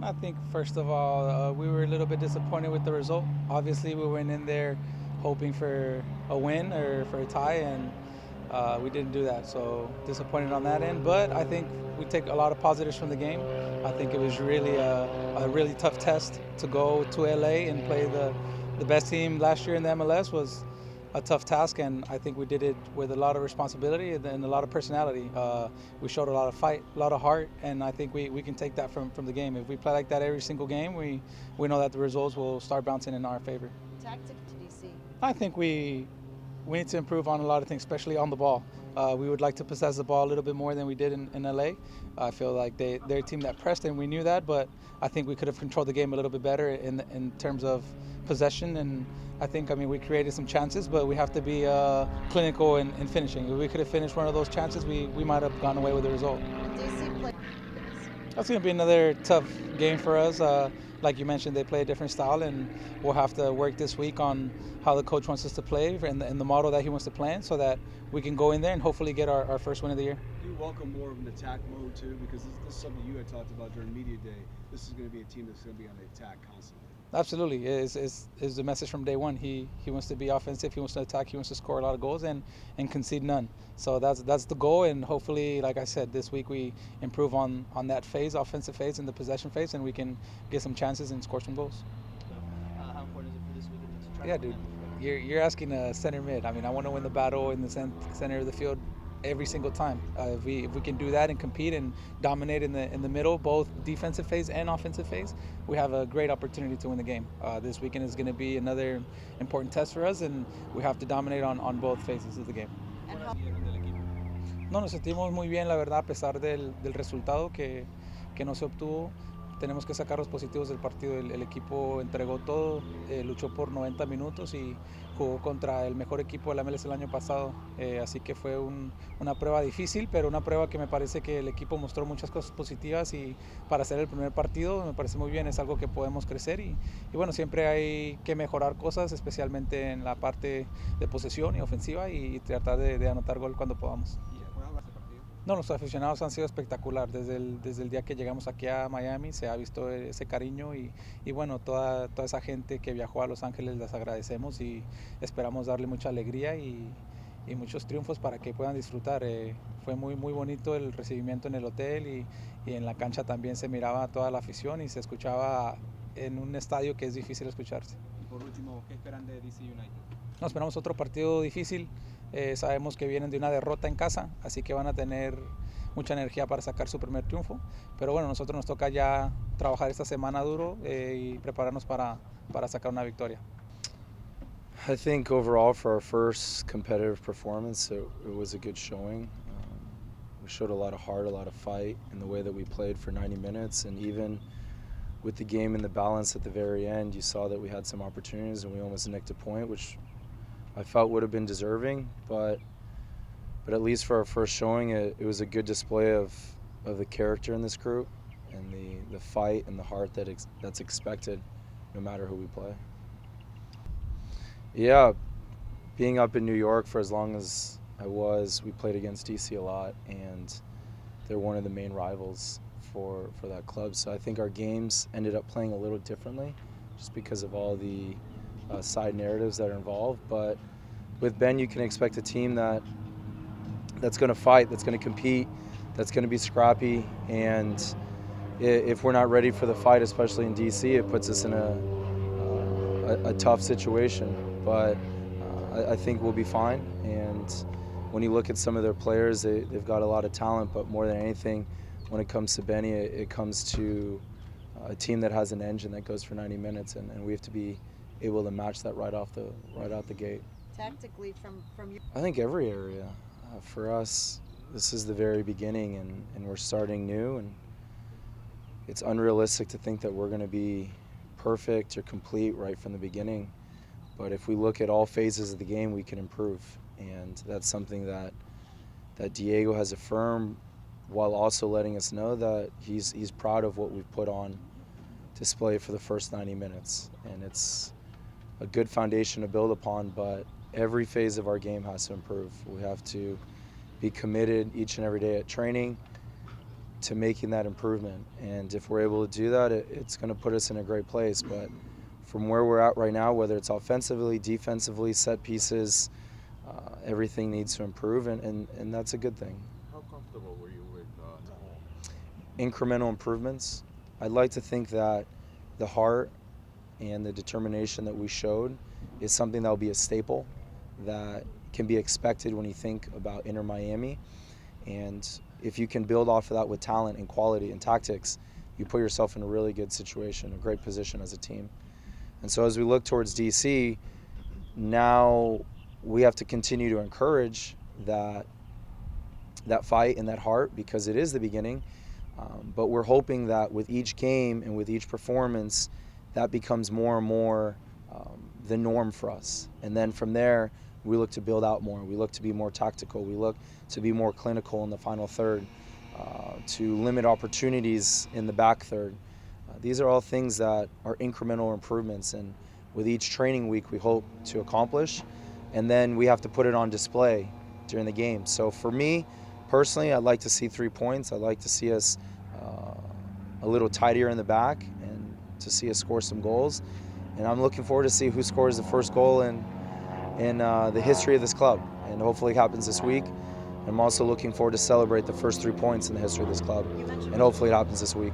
I think first of all, we were a little bit disappointed with the result. Obviously, we went in there hoping for a win or for a tie, and we didn't do that. So disappointed on that end. But I think we take a lot of positives from the game. I think it was really a really tough test to go to LA and play the best team last year in the MLS was a tough task, and I think we did it with a lot of responsibility and a lot of personality. We showed a lot of fight, a lot of heart, and I think we can take that from the game. If we play like that every single game, we know that the results will start bouncing in our favor. Tactic to DC. I think we need to improve on a lot of things, especially on the ball. We would like to possess the ball a little bit more than we did in LA. I feel like they're a team that pressed, and we knew that, but I think we could have controlled the game a little bit better in terms of possession. And I mean, we created some chances, but we have to be clinical in finishing. If we could have finished one of those chances, we might have gone away with the result. DC play. That's going to be another tough game for us. Like you mentioned, they play a different style, and we'll have to work this week on how the coach wants us to play and the model that he wants to play in so that we can go in there and hopefully get our first win of the year. Do you welcome more of an attack mode too? Because this is something you had talked about during media day. This is going to be a team that's going to be on the attack constantly. Absolutely, is the message from day one. He wants to be offensive. He wants to attack. He wants to score a lot of goals and concede none. So that's the goal. And hopefully, like I said, this week we improve on that phase, offensive phase, and the possession phase, and we can get some chances and score some goals. How important is it for this weekend to try Yeah, to win dude, you're asking a center mid. I mean, I want to win the battle in the center of the field every single time. If we can do that and compete and dominate in the middle, both defensive phase and offensive phase, we have a great opportunity to win the game. This weekend is going to be another important test for us, and we have to dominate on both phases of the game. And how del equipo? No, nos sentimos muy bien, la verdad, a pesar del resultado que no se obtuvo. Tenemos que sacar los positivos del partido. El equipo entregó todo, luchó por 90 minutos y jugó contra el mejor equipo del MLS el año pasado. Así que fue una prueba difícil, pero una prueba que me parece que el equipo mostró muchas cosas positivas y para hacer el primer partido me parece muy bien, es algo que podemos crecer y bueno, siempre hay que mejorar cosas, especialmente en la parte de posesión y ofensiva y tratar de anotar gol cuando podamos. ¿Y puede jugar este partido? No, los aficionados han sido espectacular. Desde el día que llegamos aquí a Miami se ha visto ese cariño y bueno, toda esa gente que viajó a Los Ángeles les agradecemos y esperamos darle mucha alegría y muchos triunfos para que puedan disfrutar. Fue muy bonito el recibimiento en el hotel y en la cancha también se miraba toda la afición y se escuchaba en un estadio que es difícil escucharse. Y por último, ¿qué esperan de DC United? Nos esperamos otro partido difícil. Sabemos que vienen de una derrota en casa, así que van a tener mucha energía para sacar su primer triunfo. Pero bueno, nosotros nos toca ya trabajar esta semana duro y prepararnos para sacar una victoria. I think overall for our first competitive performance, it was a good showing. We showed a lot of heart, a lot of fight in the way that we played for 90 minutes, and even with the game in the balance at the very end, you saw that we had some opportunities and we almost nicked a point, which I felt would have been deserving, but at least for our first showing, it was a good display of the character in this group and the fight and the heart that's expected no matter who we play. Yeah, being up in New York for as long as I was, we played against DC a lot, and they're one of the main rivals for that club. So I think our games ended up playing a little differently just because of all the side narratives that are involved. But with Ben, you can expect a team that's going to fight, that's going to compete, that's going to be scrappy, and if we're not ready for the fight, especially in DC, it puts us in a tough situation. But I think we'll be fine. And when you look at some of their players, they've got a lot of talent, but more than anything, when it comes to Benny, it comes to a team that has an engine that goes for 90 minutes, and we have to be able to match that right out the gate. tactically from your I think every area. For us, this is the very beginning, and we're starting new, and it's unrealistic to think that we're going to be perfect or complete right from the beginning. But if we look at all phases of the game, we can improve, and that's something that Diego has affirmed, while also letting us know that he's proud of what we've put on display for the first 90 minutes. And it's a good foundation to build upon, but every phase of our game has to improve. We have to be committed each and every day at training, to making that improvement. And if we're able to do that, it's going to put us in a great place. But from where we're at right now, whether it's offensively, defensively, set pieces, everything needs to improve, and that's a good thing. How comfortable were you with home? Incremental improvements. I'd like to think that the heart and the determination that we showed is something that will be a staple that can be expected when you think about Inter Miami. And if you can build off of that with talent and quality and tactics, you put yourself in a really good situation, a great position as a team. And so as we look towards DC, now we have to continue to encourage that fight and that heart, because it is the beginning. But we're hoping that with each game and with each performance, that becomes more and more the norm for us. And then from there, we look to build out more. We look to be more tactical. We look to be more clinical in the final third, to limit opportunities in the back third. These are all things that are incremental improvements, and with each training week we hope to accomplish, and then we have to put it on display during the game. So for me, personally, I'd like to see 3 points. I'd like to see us a little tidier in the back and to see us score some goals. And I'm looking forward to see who scores the first goal in the history of this club. And hopefully it happens this week. I'm also looking forward to celebrate the first 3 points in the history of this club. And hopefully it happens this week.